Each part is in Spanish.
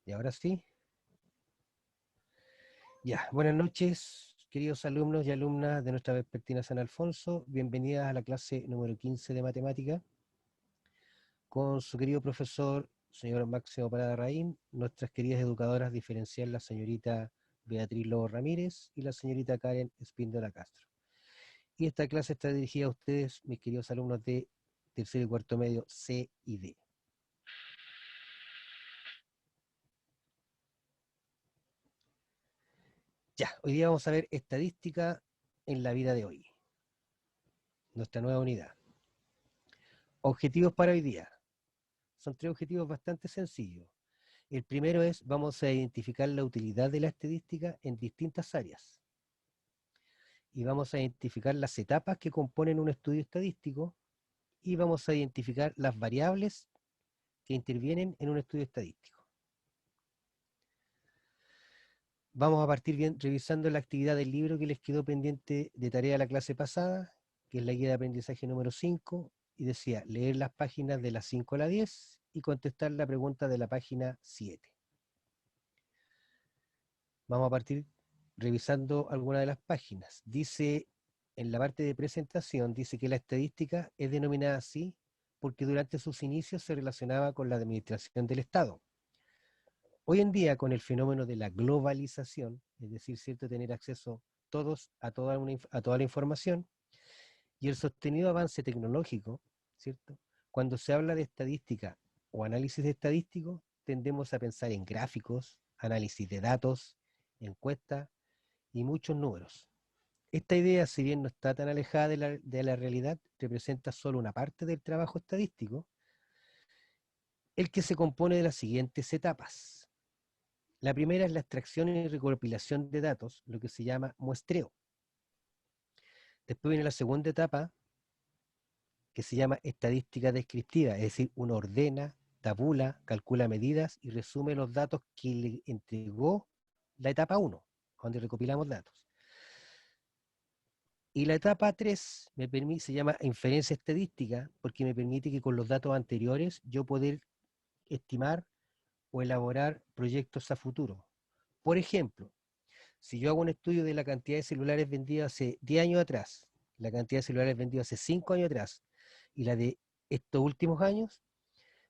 Y ahora sí. Ya, buenas noches, queridos alumnos y alumnas de nuestra vespertina San Alfonso. Bienvenidas a la clase número 15 de matemática con su querido profesor, señor Máximo Parada Raín, nuestras queridas educadoras diferencial, la señorita Beatriz Lobo Ramírez y la señorita Karen Espíndola Castro. Y esta clase está dirigida a ustedes, mis queridos alumnos de tercero y cuarto medio C y D. Ya, hoy día vamos a ver estadística en la vida de hoy, nuestra nueva unidad. Objetivos para hoy día. Son 3 objetivos bastante sencillos. El primero es, vamos a identificar la utilidad de la estadística en distintas áreas. Y vamos a identificar las etapas que componen un estudio estadístico y vamos a identificar las variables que intervienen en un estudio estadístico. Vamos a partir bien revisando la actividad del libro que les quedó pendiente de tarea de la clase pasada, que es la guía de aprendizaje número 5, y decía leer las páginas de la 5 a la 10 y contestar la pregunta de la página 7. Vamos a partir revisando algunas de las páginas. Dice, en la parte de presentación, dice que la estadística es denominada así porque durante sus inicios se relacionaba con la administración del Estado. Hoy en día, con el fenómeno de la globalización, es decir, cierto, tener acceso todos a toda la información, y el sostenido avance tecnológico, ¿cierto? Cuando se habla de estadística o análisis estadístico, tendemos a pensar en gráficos, análisis de datos, encuestas y muchos números. Esta idea, si bien no está tan alejada de la realidad, representa solo una parte del trabajo estadístico, el que se compone de las siguientes etapas. La primera es la extracción y recopilación de datos, lo que se llama muestreo. Después viene la segunda etapa, que se llama estadística descriptiva, es decir, uno ordena, tabula, calcula medidas y resume los datos que le entregó la etapa 1, donde recopilamos datos. Y la etapa 3 se llama inferencia estadística, porque me permite que con los datos anteriores yo poder estimar o elaborar proyectos a futuro. Por ejemplo, si yo hago un estudio de la cantidad de celulares vendidos hace 10 años atrás, la cantidad de celulares vendidos hace 5 años atrás y la de estos últimos años,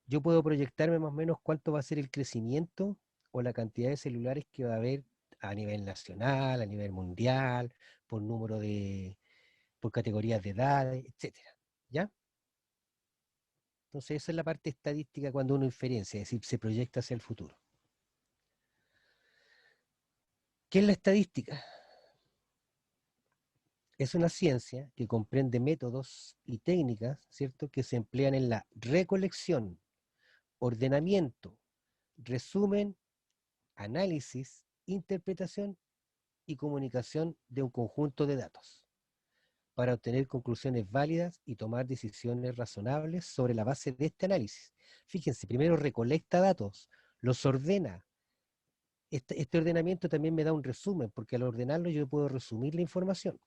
yo puedo proyectarme más o menos cuánto va a ser el crecimiento o la cantidad de celulares que va a haber a nivel nacional, a nivel mundial, por número de, por categorías de edades, etcétera. ¿Ya? Entonces esa es la parte estadística cuando uno inferencia, es decir, se proyecta hacia el futuro. ¿Qué es la estadística? Es una ciencia que comprende métodos y técnicas, ¿cierto?, que se emplean en la recolección, ordenamiento, resumen, análisis, interpretación y comunicación de un conjunto de datos para obtener conclusiones válidas y tomar decisiones razonables sobre la base de este análisis. Fíjense, primero recolecta datos, los ordena. Este ordenamiento también me da un resumen, porque al ordenarlo yo puedo resumir la información.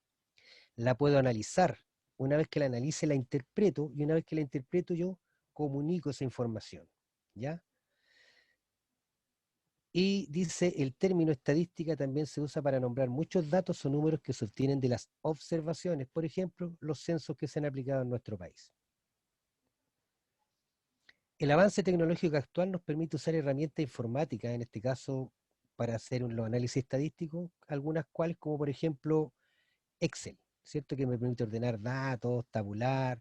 La puedo analizar. Una vez que la analice, la interpreto, y una vez que la interpreto, yo comunico esa información. ¿Ya? Y dice, el término estadística también se usa para nombrar muchos datos o números que se obtienen de las observaciones, por ejemplo, los censos que se han aplicado en nuestro país. El avance tecnológico actual nos permite usar herramientas informáticas, en este caso, para hacer los análisis estadísticos, algunas cuales, como por ejemplo, Excel, ¿cierto? Que me permite ordenar datos, tabular,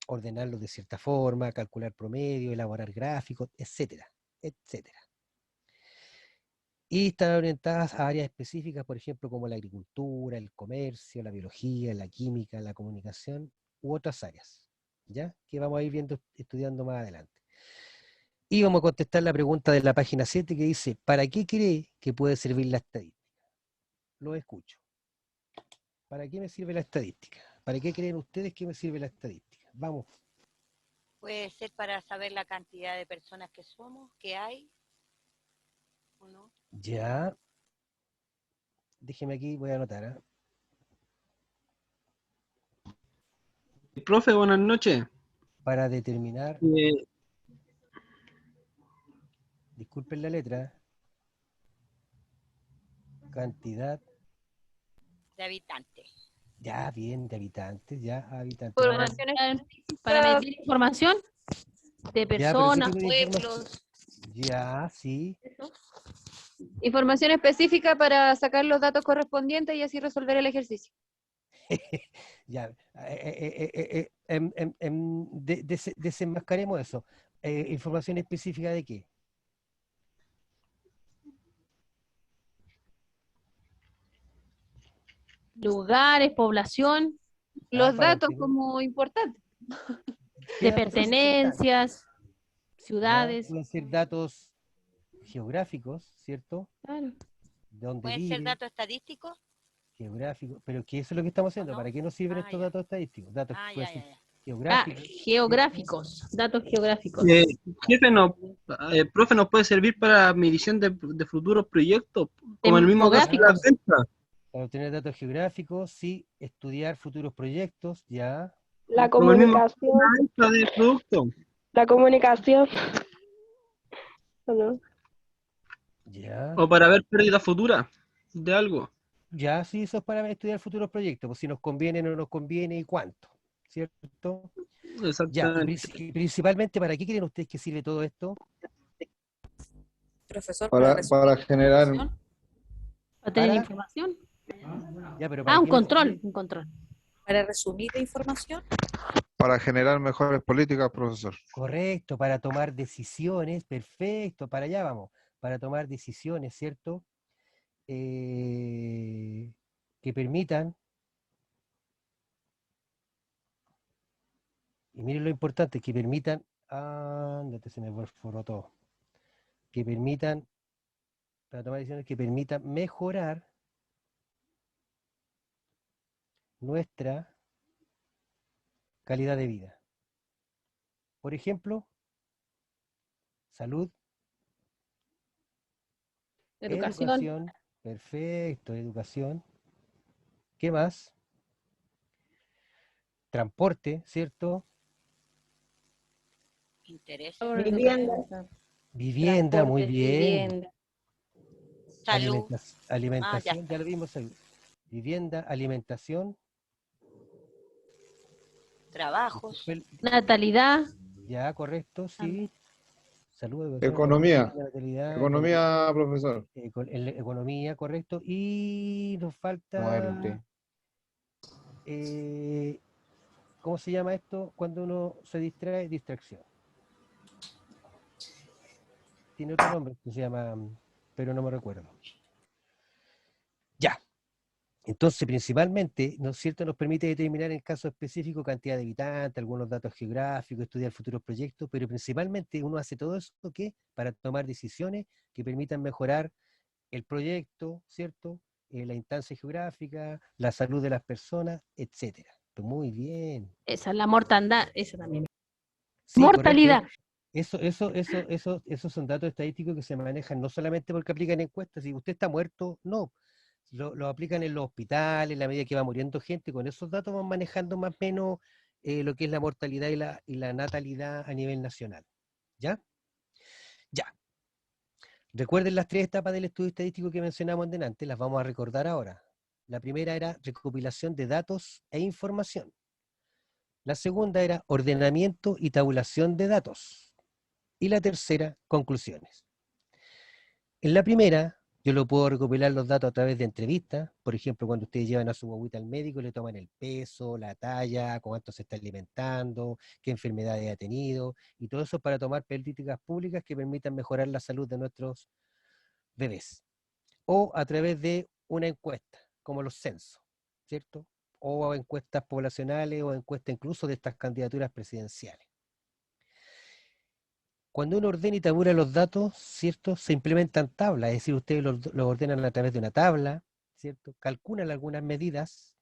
ordenarlos de cierta forma, calcular promedio, elaborar gráficos, etcétera, etcétera. Y están orientadas a áreas específicas, por ejemplo, como la agricultura, el comercio, la biología, la química, la comunicación, u otras áreas, ¿ya? Que vamos a ir viendo, estudiando más adelante. Y vamos a contestar la pregunta de la página 7 que dice, ¿para qué cree que puede servir la estadística? Lo escucho. ¿Para qué me sirve la estadística? ¿Para qué creen ustedes que me sirve la estadística? Vamos. Puede ser para saber la cantidad de personas que somos, que hay, ¿o no? Ya. Déjeme aquí, voy a anotar. Profe, buenas noches. Para determinar. disculpen la letra, cantidad, de habitantes. ya bien, de habitantes, ya habitantes. Vamos a- Información para medir información de Ya, pero ¿qué personas, tipo de información? pueblos. Ya, sí, Información específica para sacar los datos correspondientes y así resolver el ejercicio. ya. Desenmascaremos eso. ¿Información específica de qué? Lugares, población, Los Para datos obtener- como importantes. ¿qué de datos son importantes? pertenencias, Ya, ciudades. pueden ser datos geográficos, ¿cierto? Claro. De dónde ¿Pueden ser vive, datos estadísticos geográficos, pero ¿qué eso es lo que estamos o haciendo? no? ¿Para qué nos sirven Ah, estos ya. datos estadísticos? Datos Ah, pueden ya, ser ya, ya. geográficos, Geográficos, datos geográficos. Jefe, profe, ¿nos puede servir para medición de futuros proyectos? Como en el mismo caso de las Demográficos. ventas. para obtener datos geográficos, sí, estudiar futuros proyectos, ya, La Como el mismo caso comunicación, de la venta de producto. la comunicación, ¿o no? ya, O para ver pérdidas futuras de algo. ya, sí, eso es para estudiar futuros proyectos, pues si nos conviene, no nos conviene y cuánto, ¿cierto? Ya, y Exactamente. y principalmente, ¿para qué creen ustedes que sirve todo esto? Profesor, para generar, Para tener Para, información. ya, pero ¿para Un qué nos control, sirve? un control. para resumir la información. para generar mejores políticas, profesor. Correcto, para tomar decisiones, perfecto, para allá vamos, para tomar decisiones, ¿cierto? Que permitan, y miren lo importante, que permitan, ándate, se me fue todo, que permitan, para tomar decisiones que permitan mejorar nuestra calidad de vida. Por ejemplo, salud, Educación. perfecto, educación. ¿Qué más? Transporte, ¿cierto? Interés, Vivienda, muy Transporte, bien. vivienda. salud. Ah, ya Alimentación, está. ya lo vimos. Vivienda, alimentación. Trabajos. Natalidad. Ya, correcto, sí. También. Salud, educación, Economía, natalidad, economía, profesor. economía, correcto. Y nos falta, Muerte. ¿cómo se llama esto? Cuando uno se distrae, distracción. Tiene otro nombre que se llama, pero no me recuerdo. Ya. Entonces, principalmente, ¿no es cierto?, nos permite determinar en caso específico cantidad de habitantes, algunos datos geográficos, estudiar futuros proyectos, pero principalmente uno hace todo eso ¿qué? Para tomar decisiones que permitan mejorar el proyecto, ¿cierto? La instancia geográfica, la salud de las personas, etcétera. Muy bien. Esa es la mortandad, esa también. Sí, Mortalidad. correcto. Esos son datos estadísticos que se manejan no solamente porque aplican encuestas, si usted está muerto, no. Lo aplican en los hospitales, en la medida que va muriendo gente, con esos datos van manejando más o menos lo que es la mortalidad y la natalidad a nivel nacional. ¿Ya? Ya. Recuerden las 3 etapas del estudio estadístico que mencionamos delante, las vamos a recordar ahora. La primera era recopilación de datos e información. La segunda era ordenamiento y tabulación de datos. Y la tercera, conclusiones. En la primera, yo lo puedo recopilar los datos a través de entrevistas. Por ejemplo, cuando ustedes llevan a su guaguita al médico, le toman el peso, la talla, cuánto se está alimentando, qué enfermedades ha tenido, y todo eso para tomar políticas públicas que permitan mejorar la salud de nuestros bebés. O a través de una encuesta, como los censos, ¿cierto? O encuestas poblacionales o encuestas incluso de estas candidaturas presidenciales. Cuando uno ordena y tabula los datos, ¿cierto? Se implementan tablas, es decir, ustedes los ordenan a través de una tabla, ¿cierto? Calculan algunas medidas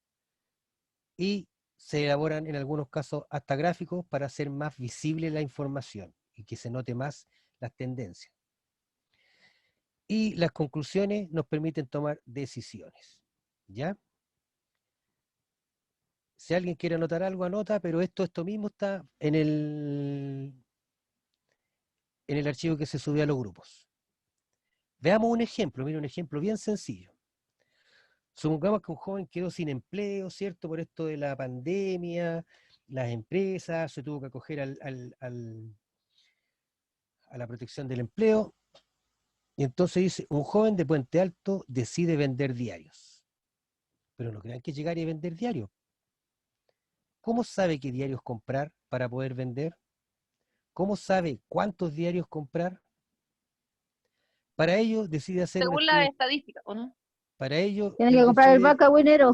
y se elaboran en algunos casos hasta gráficos para hacer más visible la información y que se note más las tendencias. Y las conclusiones nos permiten tomar decisiones, ¿ya? Si alguien quiere anotar algo, anota, pero esto mismo está en en el archivo que se subió a los grupos. Veamos un ejemplo, mira, un ejemplo bien sencillo. Supongamos que un joven quedó sin empleo, ¿cierto? Por esto de la pandemia, las empresas, se tuvo que acoger a la protección del empleo. Y entonces dice, un joven de Puente Alto decide vender diarios. Pero no crean que llegar y vender diarios. ¿Cómo sabe qué diarios comprar para poder vender? ¿Cómo sabe cuántos diarios comprar? Para ello decide hacer un Según las estudio. estadísticas, ¿o no? Para ello, Tiene él que comprar el decide- vaca buenero.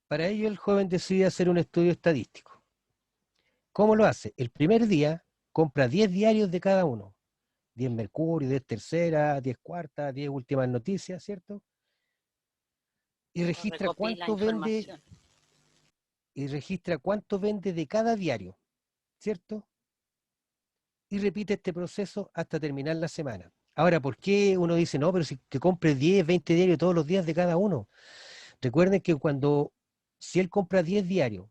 para ello el joven decide hacer un estudio estadístico. ¿Cómo lo hace? El primer día compra 10 diarios de cada uno. 10 Mercurio, 10 Tercera, 10 Cuarta, 10 Últimas Noticias, ¿cierto? Y O registra recopila cuánto vende, información. de cada diario, ¿cierto? Y repite este proceso hasta terminar la semana. Ahora, ¿por qué uno dice, no, pero si que compre 10, 20 diarios todos los días de cada uno? Recuerden que si él compra 10 diarios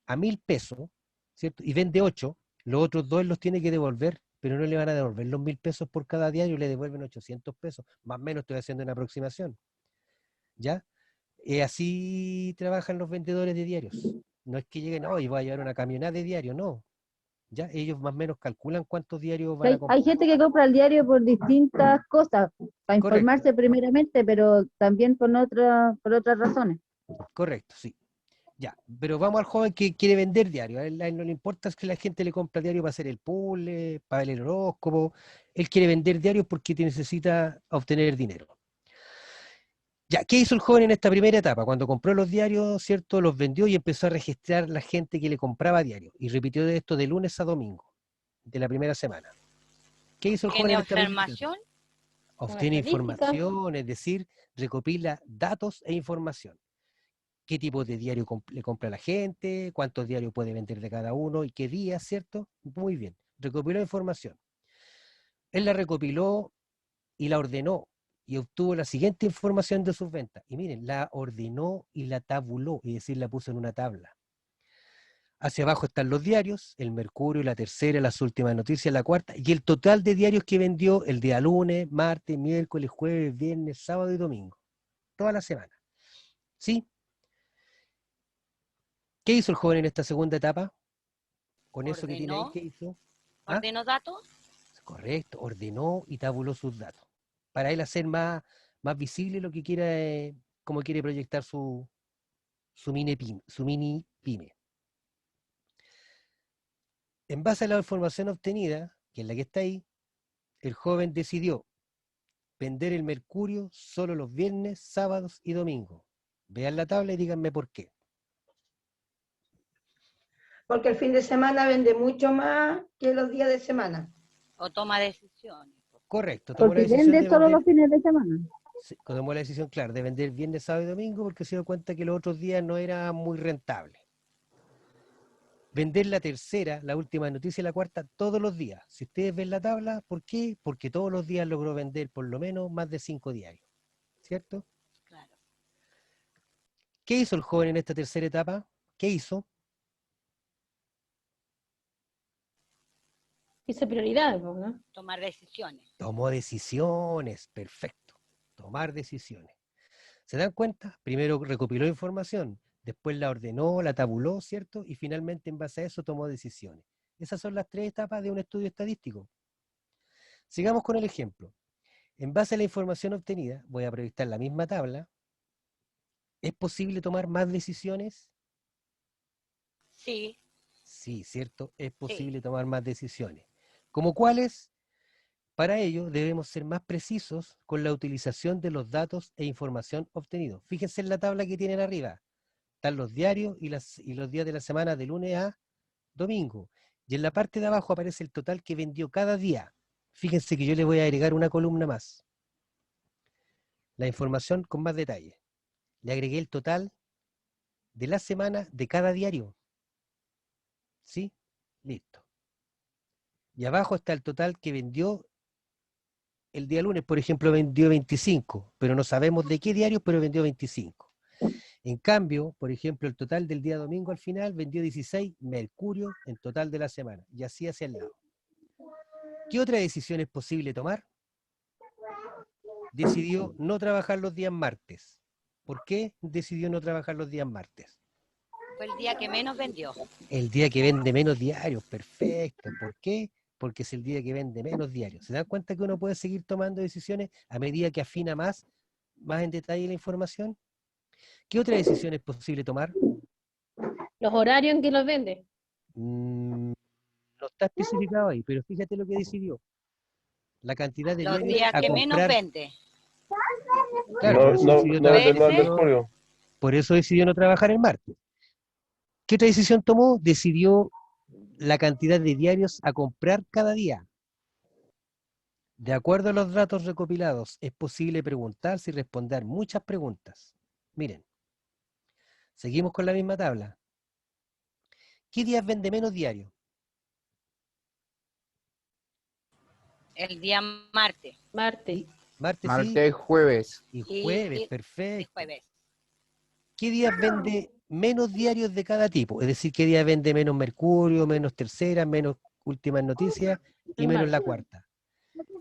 a 1.000 pesos, ¿cierto? Y vende 8, los otros 2 los tiene que devolver, pero no le van a devolver los 1.000 pesos por cada diario, le devuelven 800 pesos, más o menos estoy haciendo una aproximación, ¿ya? Así trabajan los vendedores de diarios. No es que lleguen, y voy a llevar una camioneta de diario, no. Ya ellos más o menos calculan cuántos diarios van a Hay comprar. gente que compra el diario por distintas cosas, para Correcto, informarse primeramente, pero también por otras razones. correcto, sí. Ya, pero vamos al joven que quiere vender diario. A él no le importa es que la gente le compra diario para hacer el puzzle, para el horóscopo. Él quiere vender diario porque necesita obtener dinero. Ya, ¿qué hizo el joven en esta primera etapa? Cuando compró los diarios, ¿cierto? Los vendió y empezó a registrar la gente que le compraba diario. Y repitió de esto de lunes a domingo, de la primera semana. ¿Qué hizo el joven ¿Tiene en esta primera etapa? información? Obtiene estadística. información, es decir, recopila datos e información. ¿Qué tipo de diario le compra la gente? ¿Cuántos diarios puede vender de cada uno? ¿Y qué días, cierto? Muy bien. Recopiló información. Él la recopiló y la ordenó y obtuvo la siguiente información de sus ventas. Y miren, la ordenó y la tabuló, es decir, la puso en una tabla. Hacia abajo están los diarios, el Mercurio, la Tercera, las Últimas Noticias, la Cuarta, y el total de diarios que vendió el día lunes, martes, miércoles, jueves, viernes, sábado y domingo. Toda la semana. ¿Sí? ¿Qué hizo el joven en esta segunda etapa? Con eso que tiene ahí, Ordenó, ¿qué hizo? ¿Ah? ordenó datos. Correcto, ordenó y tabuló sus datos. Para él hacer más visible lo que quiera, cómo quiere proyectar su mini pyme. En base a la información obtenida, que es la que está ahí, el joven decidió vender el Mercurio solo los viernes, sábados y domingos. Vean la tabla y díganme por qué. Porque el fin de semana vende mucho más que los días de semana. O toma decisiones. Correcto, tomó la Porque decisión vende de solo vender. los fines de semana. Sí, tomó la decisión, claro, de vender viernes, sábado y domingo porque se dio cuenta que los otros días no era muy rentable. Vender la Tercera, la Última Noticia y la Cuarta todos los días. Si ustedes ven la tabla, ¿por qué? Porque todos los días logró vender por lo menos más de 5 diarios. ¿Cierto? Claro. ¿Qué hizo el joven en esta tercera etapa? ¿Qué hizo? Hizo prioridades, ¿no? Tomar decisiones. Tomó decisiones, perfecto. Tomar decisiones. ¿Se dan cuenta? Primero recopiló información, después la ordenó, la tabuló, ¿cierto? Y finalmente en base a eso tomó decisiones. Esas son las 3 etapas de un estudio estadístico. Sigamos con el ejemplo. En base a la información obtenida, voy a proyectar la misma tabla. ¿Es posible tomar más decisiones? Sí. Sí, ¿cierto? Es posible tomar más decisiones. ¿Cómo cuáles? Para ello debemos ser más precisos con la utilización de los datos e información obtenidos. Fíjense en la tabla que tienen arriba. Están los diarios y los días de la semana de lunes a domingo. Y en la parte de abajo aparece el total que vendió cada día. Fíjense que yo le voy a agregar una columna más. La información con más detalle. Le agregué el total de la semana de cada diario. ¿Sí? Listo. Y abajo está el total que vendió el día lunes, por ejemplo, vendió 25, pero no sabemos de qué diario, pero vendió 25. En cambio, por ejemplo, el total del día domingo al final vendió 16 Mercurio en total de la semana, y así hacia el lado. ¿Qué otra decisión es posible tomar? Decidió no trabajar los días martes. ¿Por qué decidió no trabajar los días martes? Fue el día que menos vendió. El día que vende menos diarios, perfecto. ¿Por qué? Porque es el día que vende menos diarios. ¿Se dan cuenta que uno puede seguir tomando decisiones a medida que afina más en detalle la información? ¿Qué otra decisión es posible tomar? Los horarios en que los vende. No está especificado ahí, pero fíjate lo que decidió. La cantidad de Los diarios días a que menos comprar. vende. Claro, por eso decidió no vende trabajar- martes, Julio. por eso decidió no trabajar el martes. ¿Qué otra decisión tomó? Decidió la cantidad de diarios a comprar cada día. De acuerdo a los datos recopilados, es posible preguntarse y responder muchas preguntas. Miren, seguimos con la misma tabla. ¿Qué días vende menos diarios? El día martes. Martes. Martes Martes y jueves. y jueves, y perfecto. jueves. ¿Qué días vende menos diarios de cada tipo? Es decir, ¿qué días vende menos Mercurio, menos Tercera, menos Últimas Noticias y El menos La martes. Cuarta?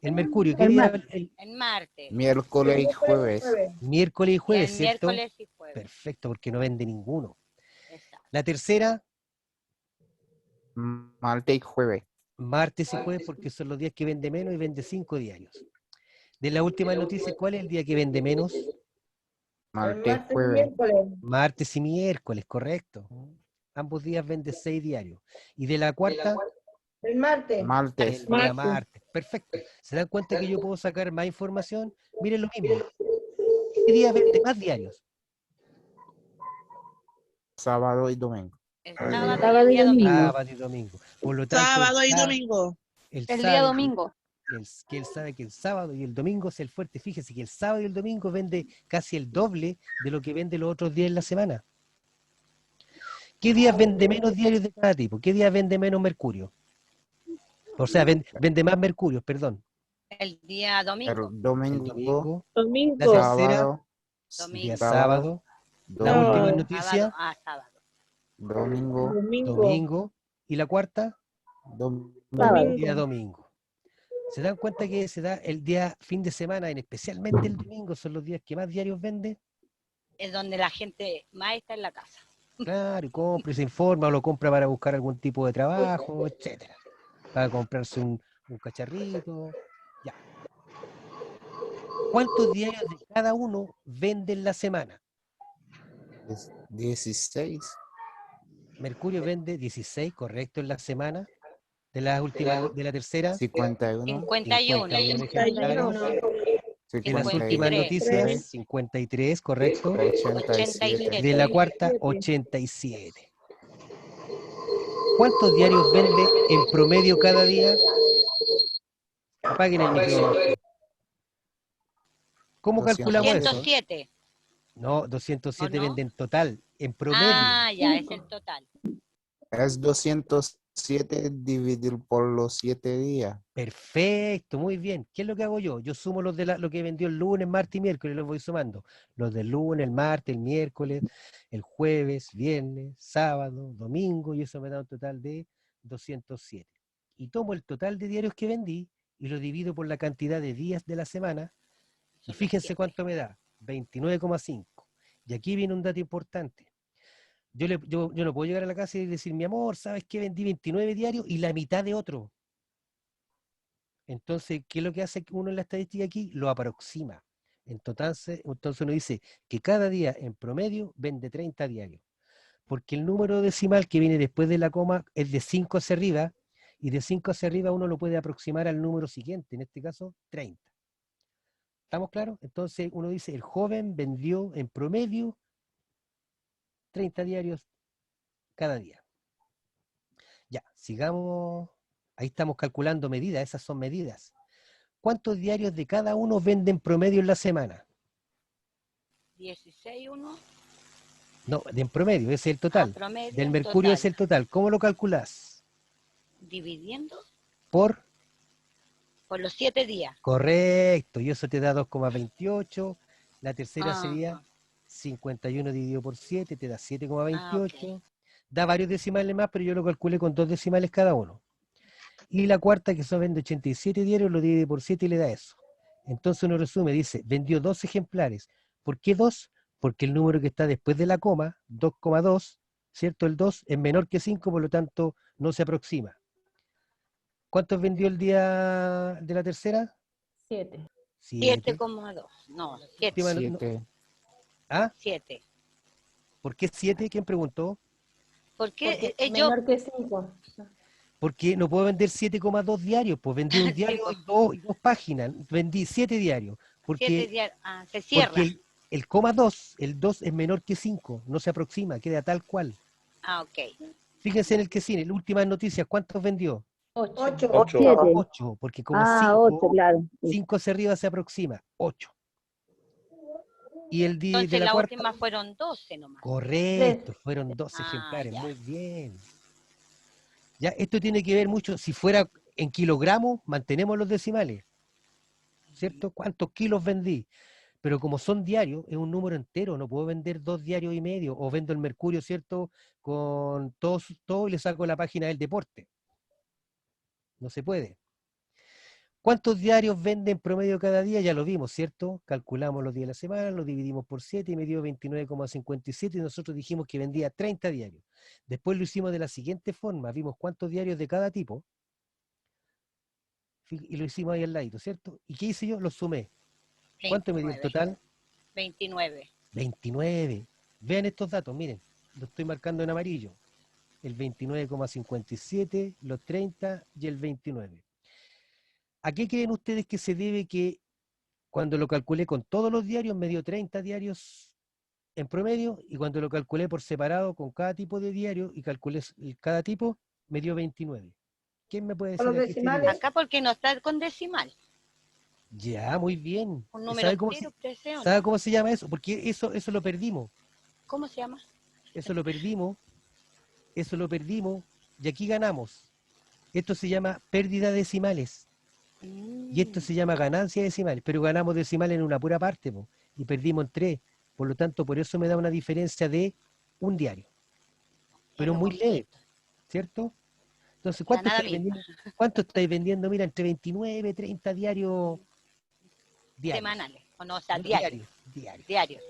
El Mercurio, ¿qué El día? martes. El martes. Miércoles y jueves. Miércoles y Y jueves, el ¿cierto? miércoles y jueves. Perfecto, porque no vende ninguno. Exacto. La tercera, Martes y jueves. martes y jueves, porque son los días que vende menos y vende 5 diarios. De la última noticia, ¿cuál es el día que vende menos? Martes y jueves. Martes y miércoles, correcto. Ambos días vende 6 diarios. Y de la cuarta, El martes. Martes. el día martes. Perfecto. ¿Se dan cuenta que yo puedo sacar más información? Miren lo mismo. ¿Qué día vende más diarios? Sábado y domingo. El Sábado sábado y y el día domingo. domingo. Sábado y domingo. Por lo tanto, Sábado y domingo. él El sabe día que- domingo. que él sabe que el sábado y el domingo es el fuerte. Fíjese que el sábado y el domingo vende casi el doble de lo que vende los otros días en la semana. ¿Qué días vende menos diarios de cada tipo? ¿Qué días vende menos Mercurio? O sea, vende más Mercurio, perdón. El día domingo. El El domingo. domingo, la Domingo. tercera, Sábado. el día Domingo. sábado, la Domingo. última Sábado. noticia, Sábado. Domingo. Domingo. domingo, y la cuarta, Domingo. Sábado. el día domingo. ¿Se dan cuenta que se da el día fin de semana, especialmente el domingo, son los días que más diarios vende? Es donde la gente más está en la casa. Claro, y compra y se informa o lo compra para buscar algún tipo de trabajo, etcétera. Para comprarse un cacharrito. Ya. ¿Cuántos diarios de cada uno vende en la semana? 16. Mercurio vende 16, correcto, en la semana. De la última, de la tercera, 51. 51. 51 ejemplares. De las últimas 53. noticias, 53, correcto. 87. De la cuarta, 87. ¿Cuántos diarios vende en promedio cada día? Apaguen el micrófono. ¿Cómo calculamos eso? 107. No, 207 ¿O no? vende en total, en promedio. Ah, ya, es el total. Es 207 dividido por los 7 días. Perfecto, muy bien. ¿Qué es lo que hago yo? Yo sumo los de lo que vendió el lunes, martes y miércoles, los voy sumando. Los del lunes, el martes, el miércoles, el jueves, viernes, sábado, domingo, y eso me da un total de 207. Y tomo el total de diarios que vendí y lo divido por la cantidad de días de la semana. Y Son fíjense 7. cuánto me da, 29,5. Y aquí viene un dato importante. Yo no puedo llegar a la casa y decir, mi amor, ¿sabes qué? Vendí 29 diarios y la mitad de otro. Entonces, ¿qué es lo que hace uno en la estadística aquí? Lo aproxima. Entonces uno dice que cada día en promedio vende 30 diarios. Porque el número decimal que viene después de la coma es de 5 hacia arriba, y de 5 hacia arriba uno lo puede aproximar al número siguiente, en este caso 30. ¿Estamos claros? Entonces uno dice, el joven vendió en promedio 30 diarios cada día. Ya, sigamos. Ahí estamos calculando medidas, esas son medidas. ¿Cuántos diarios de cada uno venden promedio en la semana? 16 uno. No, en promedio, ese es el total. Promedio, Del Mercurio total. es el total. ¿Cómo lo calculás? Dividiendo Por los 7 días. correcto, y eso te da 2,28. La tercera Ah, sería 51 dividido por 7, te da 7,28. ok. Da varios decimales más, pero yo lo calculé con 2 decimales cada uno. Y la cuarta, que son vende 87 diarios, lo divide por 7 y le da eso. Entonces uno resume, dice, vendió 2 ejemplares. ¿Por qué 2? Porque el número que está después de la coma, 2,2, ¿cierto? El 2 es menor que 5, por lo tanto no se aproxima. ¿Cuántos vendió el día de la tercera? 7. 7. 7,2. No, 7. Última no- 7. ¿Ah? 7. ¿Por qué 7? ¿Quién preguntó? Porque Porque ellos... menor que 5. Porque no puedo vender 7,2 diarios, pues vendí un diario pues. y dos páginas, vendí 7 diarios, 7 porque, diarios. Ah, se porque cierra. el coma 2, el 2 es menor que 5, no se aproxima, queda tal cual. Ah, ok. Fíjense en el que cine, en últimas noticias, ¿cuántos vendió? 8. 8. 7. 8, porque como Ah, 8, 5, claro. Sí. 5 hacia arriba se aproxima, 8. Y el día de Entonces la la cuarta, última fueron 12 nomás. correcto, fueron 12 Ah, ejemplares, ya. muy bien. Ya, esto tiene que ver mucho, si fuera en kilogramos, mantenemos los decimales, ¿cierto? ¿Cuántos kilos vendí? Pero como son diarios, es un número entero, no puedo vender 2 diarios y medio, o vendo el mercurio, ¿cierto? Con todo y le saco la página del deporte. No se puede. ¿Cuántos diarios vende en promedio cada día? Ya lo vimos, ¿cierto? Calculamos los días de la semana, lo dividimos por 7 y me dio 29,57 y nosotros dijimos que vendía 30 diarios. Después lo hicimos de la siguiente forma, vimos cuántos diarios de cada tipo y lo hicimos ahí al ladito, ¿cierto? ¿Y qué hice yo? Los sumé. ¿Cuánto me dio el 29. total? 29. 29. Vean estos datos, miren, lo estoy marcando en amarillo. El 29,57, los 30 y el 29. ¿A qué creen ustedes que se debe que cuando lo calculé con todos los diarios me dio 30 diarios en promedio y cuando lo calculé por separado con cada tipo de diario y calculé cada tipo me dio 29? ¿Quién me puede ¿Con decir los a qué se decimales? debe? Acá porque no está con decimal. Ya, muy bien. Un ¿Y número sabe entero, usted, ¿o sabe no? cómo se llama eso? Porque eso lo perdimos. ¿Cómo se llama? Eso lo perdimos. Eso lo perdimos. Y aquí ganamos. Esto se llama pérdida de decimales. Y esto se llama ganancia de decimales. Pero ganamos decimales en una pura parte, po, y perdimos en 3. Por lo tanto, por eso me da una diferencia de un diario. Pero lo muy leve, completo. ¿cierto? Entonces, La ¿cuánto nada estáis misma. vendiendo? ¿Cuánto estáis vendiendo? Mira, entre 29 y 30 diarios. Semanales. O no, o sea, No, diarios. diarios. Diarios.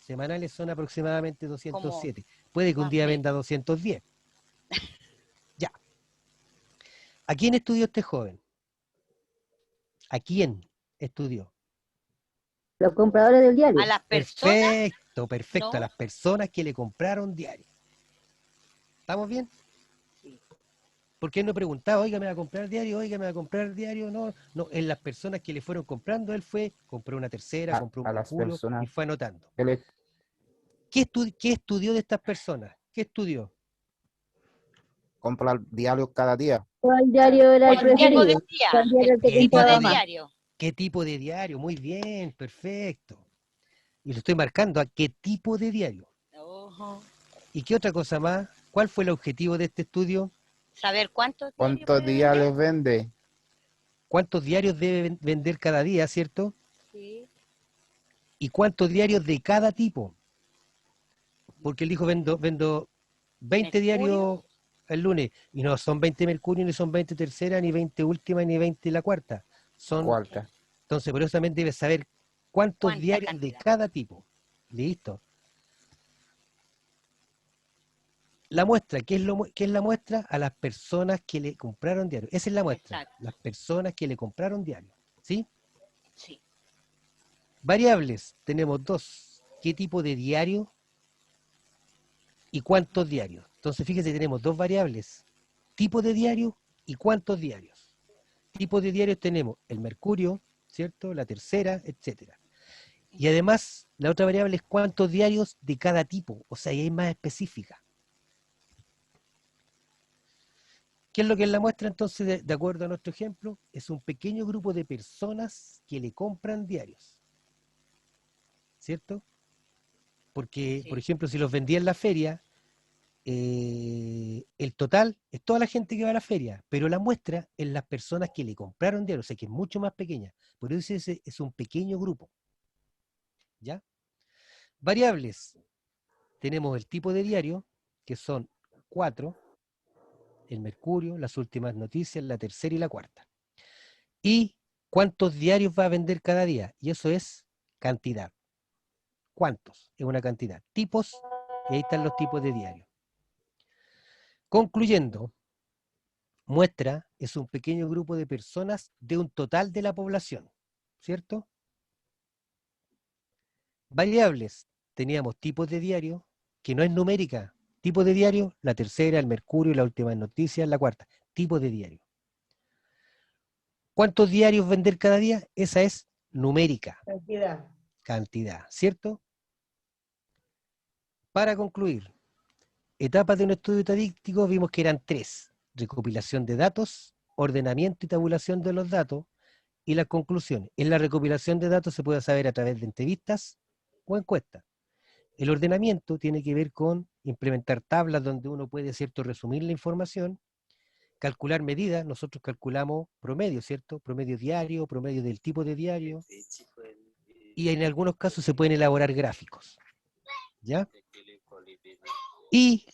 Semanales son aproximadamente Como 207. Puede que un más día menos. venda 210. Ya. ¿A quién estudió este joven? ¿A quién estudió? Los compradores del diario. A las personas, Perfecto. A no. las personas que le compraron diario. ¿Estamos bien? Sí. Porque él no preguntaba, oiga, ¿me va a comprar diario? Oiga, ¿me va a comprar diario? No, no, en las personas que le fueron comprando, él compró una tercera, compró un A las mercurio y personas fue anotando. que le ¿Qué estudió de estas personas? ¿Qué estudió? compran diario cada día. ¿Cuál diario era el El tipo de preferido? día. ¿Cuál diario el que El tipo de compraba más? diario. ¿Qué tipo de diario? Muy bien, perfecto. Y lo estoy marcando a qué tipo de diario. Ojo. ¿Y qué otra cosa más? ¿Cuál fue el objetivo de este estudio? Saber cuántos diarios ¿Cuántos puede diarios vender. vende? ¿Cuántos diarios debe vender cada día, cierto? Sí. ¿Y cuántos diarios de cada tipo? Porque él dijo, vendo 20 Mercurio. diarios el lunes, y no son 20 mercurio, ni son 20 tercera, ni 20 última, ni 20 la cuarta. Cuarta. Entonces, por eso también debes saber cuántos ¿Cuánta diarios de cantidad? cada tipo. Listo. La muestra, ¿qué es la muestra? A las personas que le compraron diario. Esa es la muestra. Exacto. Las personas que le compraron diario. ¿Sí? Sí. Variables, tenemos 2. ¿Qué tipo de diario y cuántos diarios? Entonces, fíjese, tenemos 2 variables. Tipo de diario y cuántos diarios. Tipo de diarios tenemos el mercurio, ¿cierto? La tercera, etcétera. Y además, la otra variable es cuántos diarios de cada tipo. O sea, ahí es más específica. ¿Qué es lo que es la muestra entonces, de acuerdo a nuestro ejemplo? Es un pequeño grupo de personas que le compran diarios. ¿Cierto? Porque, Sí. por ejemplo, si los vendía en la feria, el total es toda la gente que va a la feria, pero la muestra es las personas que le compraron diarios, o sea que es mucho más pequeña. Por eso es un pequeño grupo. ¿Ya? Variables. Tenemos el tipo de diario, que son 4. el Mercurio, las últimas noticias, la tercera y la cuarta. Y cuántos diarios va a vender cada día. Y eso es cantidad. ¿Cuántos? Es una cantidad. Tipos, y ahí están los tipos de diarios. Concluyendo, muestra es un pequeño grupo de personas de un total de la población, ¿cierto? Variables, teníamos tipos de diario, que no es numérica. Tipo de diario, la tercera, el Mercurio, la última noticia, la cuarta. Tipo de diario. ¿Cuántos diarios vender cada día? Esa es numérica. Cantidad. Cantidad, ¿cierto? Para concluir, etapas de un estudio estadístico vimos que eran 3. Recopilación de datos, ordenamiento y tabulación de los datos, y las conclusiones. En la recopilación de datos se puede saber a través de entrevistas o encuestas. El ordenamiento tiene que ver con implementar tablas donde uno puede, ¿cierto?, resumir la información, calcular medidas. Nosotros calculamos promedio, ¿cierto? Promedio diario, promedio del tipo de diario, y en algunos casos se pueden elaborar gráficos, ¿ya? Y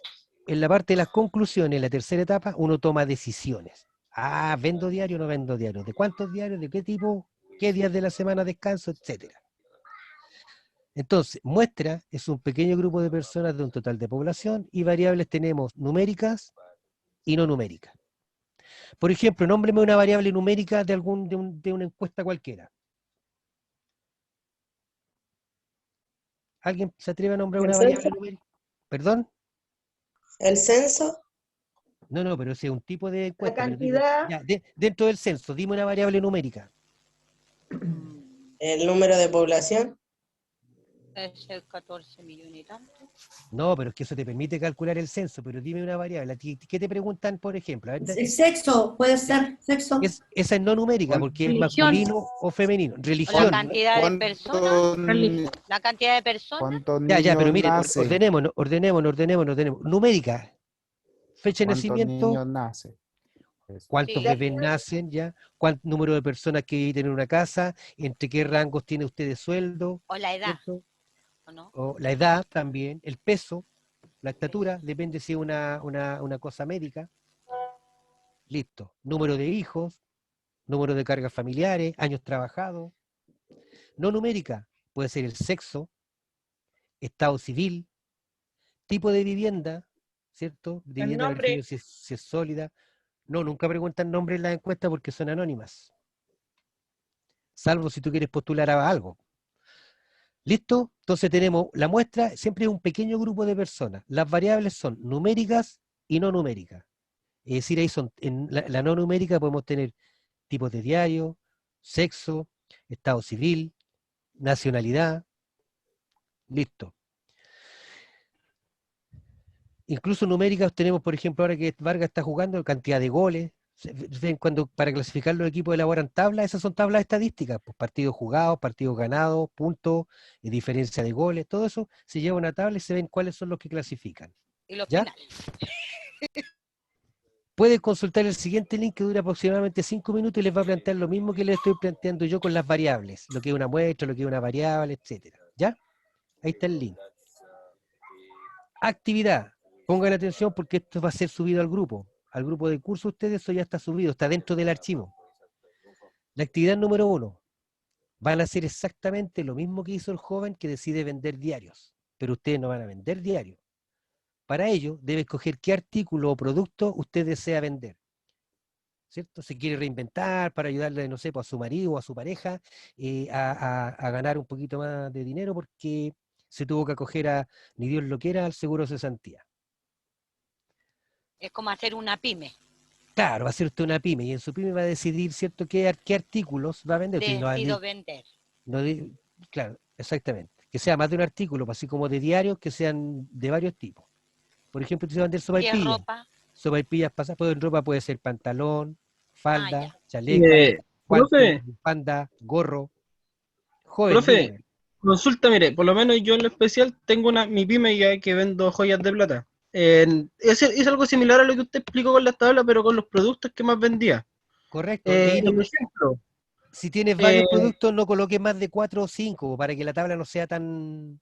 en la parte de las conclusiones, en la tercera etapa, uno toma decisiones. Ah, ¿vendo diario o no vendo diario? ¿De cuántos diarios? ¿De qué tipo? ¿Qué días de la semana descanso? Etcétera. Entonces, muestra es un pequeño grupo de personas de un total de población, y variables tenemos numéricas y no numéricas. Por ejemplo, nómbreme una variable numérica de una encuesta cualquiera. ¿Alguien se atreve a nombrar una variable numérica? ¿Perdón? ¿El censo? No, pero si es un tipo de encuesta. La cantidad. Ya, dentro del censo, dime una variable numérica. ¿El número de población? Es el 14 millones y tanto. No, pero es que eso te permite calcular el censo, pero dime una variable. ¿Qué te preguntan, por ejemplo? A ver, El sexo, puede ser sexo. esa es no numérica, porque es Religión. masculino o femenino. O Religión. la cantidad de personas. La cantidad de personas. ¿Cuántos Ya, pero niños miren, nacen? ordenemos. Numérica. Fecha de ¿Cuántos nacimiento. niños nacen? Eso. ¿Cuántos Sí. bebés nacen ya? ¿Cuánto número de personas que viven en una casa? ¿Entre qué rangos tiene usted de sueldo? O la edad. ¿Cierto? ¿O no? O la edad también, el peso, la estatura, depende si es una cosa médica. Listo. Número de hijos, número de cargas familiares, años trabajados. No numérica, puede ser el sexo, estado civil, tipo de vivienda, ¿cierto? Vivienda, me refiero si es sólida. No, nunca preguntan nombre en las encuestas porque son anónimas. Salvo si tú quieres postular a algo. ¿Listo? Entonces tenemos la muestra, siempre es un pequeño grupo de personas. Las variables son numéricas y no numéricas. Es decir, ahí son, en la no numérica podemos tener tipos de diario, sexo, estado civil, nacionalidad. Listo. Incluso numéricas tenemos, por ejemplo, ahora que Vargas está jugando, cantidad de goles. Cuando para clasificar los equipos elaboran tablas, esas son tablas estadísticas, pues partidos jugados, partidos ganados, puntos, diferencia de goles, todo eso se lleva a una tabla y se ven cuáles son los que clasifican. Y los ¿Ya? penales. Pueden consultar el siguiente link que dura aproximadamente 5 minutos y les va a plantear lo mismo que les estoy planteando yo con las variables, lo que es una muestra, lo que es una variable, etcétera. ¿Ya? Ahí está el link. Actividad. Pongan atención porque esto va a ser subido al grupo de curso. Ustedes, eso ya está subido, está dentro del archivo. La actividad número 1. Van a hacer exactamente lo mismo que hizo el joven que decide vender diarios, pero ustedes no van a vender diarios. Para ello, debe escoger qué artículo o producto usted desea vender. ¿Cierto? Se quiere reinventar para ayudarle, no sé, pues a su marido o a su pareja a ganar un poquito más de dinero porque se tuvo que acoger a, ni Dios lo quiera, al seguro de cesantía. Es como hacer una pyme. Claro, va a ser usted una pyme y en su pyme va a decidir, ¿cierto?, qué artículos va a vender. Decido vender. Claro, exactamente. Que sea más de un artículo, así como de diarios, que sean de varios tipos. Por ejemplo, usted va a vender ¿Qué es sopaipillas. ropa? Sopaipillas pasadas, en ropa puede ser pantalón, falda, ya. chaleco, Profe. bufanda, gorro. Joven, Profe, dígame. consulta, mire, por lo menos yo en lo especial tengo mi pyme ya que vendo joyas de plata. Es algo similar a lo que usted explicó con las tablas, pero con los productos que más vendía. Correcto. Y Por ejemplo, si tienes varios productos, no coloques más de 4 o 5 para que la tabla no sea tan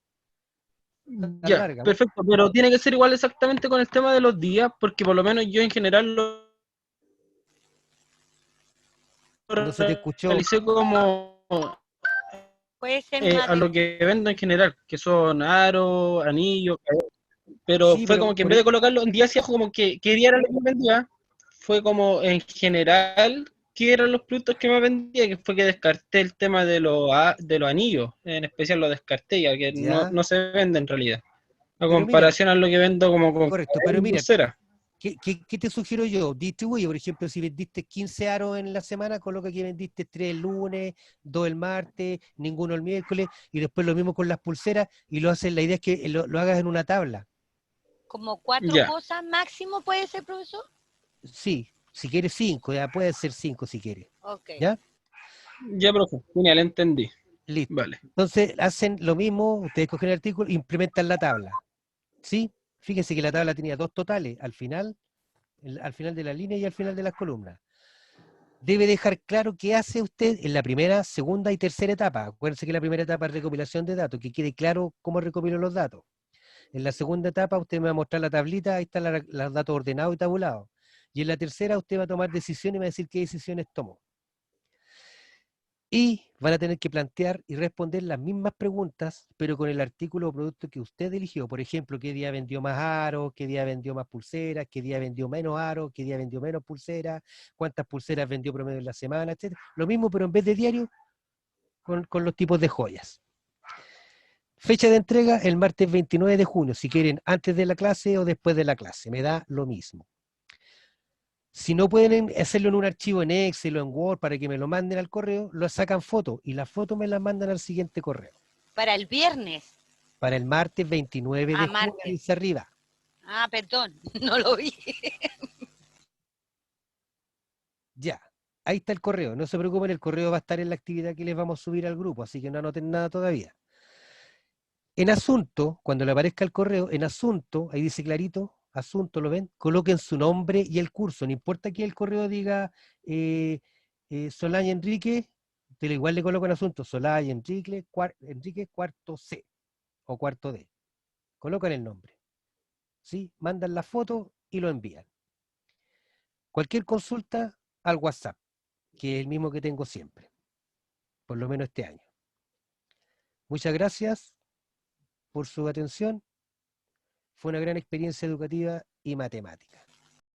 Ya, larga, ¿no? perfecto, pero tiene que ser igual exactamente con el tema de los días, porque por lo menos yo en general lo No se te escuchó. realicé como Puede ser a lo que vendo en general, que son aros, anillos, pero Sí, fue pero como que en vez de colocarlo en día así como que qué día era lo que vendía, fue como en general qué eran los productos que me vendía, que fue que descarté el tema de los anillos, en especial lo descarté, ya que ya. no se vende en realidad. A Pero mira, comparación a lo que vendo como con correcto, pero mira, pulsera. ¿qué te sugiero yo? Distribuye, por ejemplo, si vendiste 15 aros en la semana, coloca que vendiste 3 el lunes, 2 el martes, ninguno el miércoles, y después lo mismo con las pulseras, y lo haces, la idea es que lo hagas en una tabla. como 4 Ya, cosas máximo, ¿puede ser, profesor? Sí, si quieres 5, ya puede ser 5 si quieres. Ok. ¿Ya? ya, profe, genial, entendí. Listo. Vale. Entonces hacen lo mismo, ustedes cogen el artículo, implementan la tabla. ¿Sí? Fíjense que la tabla tenía 2 totales, al final de la línea y al final de las columnas. Debe dejar claro qué hace usted en la primera, segunda y tercera etapa. Acuérdense que la primera etapa es recopilación de datos, que quede claro cómo recopiló los datos. En la segunda etapa usted me va a mostrar la tablita, ahí están los datos ordenados y tabulados. Y en la tercera usted va a tomar decisiones y me va a decir qué decisiones tomó. Y van a tener que plantear y responder las mismas preguntas, pero con el artículo o producto que usted eligió. Por ejemplo, qué día vendió más aros, qué día vendió más pulseras, qué día vendió menos aros, qué día vendió menos pulseras, cuántas pulseras vendió promedio en la semana, etc. Lo mismo, pero en vez de diario, con los tipos de joyas. Fecha de entrega, el martes 29 de junio. Si quieren, antes de la clase o después de la clase. Me da lo mismo. Si no pueden hacerlo en un archivo en Excel o en Word para que me lo manden al correo, lo sacan fotos y las fotos me las mandan al siguiente correo. Para el viernes. Para el martes 29 de junio, Martes. dice arriba. Ah, perdón, no lo vi. Ya, ahí está el correo. No se preocupen, el correo va a estar en la actividad que les vamos a subir al grupo, así que no anoten nada todavía. En asunto, cuando le aparezca el correo, en asunto, ahí dice clarito, asunto, ¿lo ven? Coloquen su nombre y el curso. No importa que el correo diga Solay Enrique, pero igual le colocan asunto, Solay Enrique, Enrique cuarto C o cuarto D. Colocan el nombre. ¿Sí? Mandan la foto y lo envían. Cualquier consulta al WhatsApp, que es el mismo que tengo siempre, por lo menos este año. Muchas gracias por su atención. Fue una gran experiencia educativa y matemática.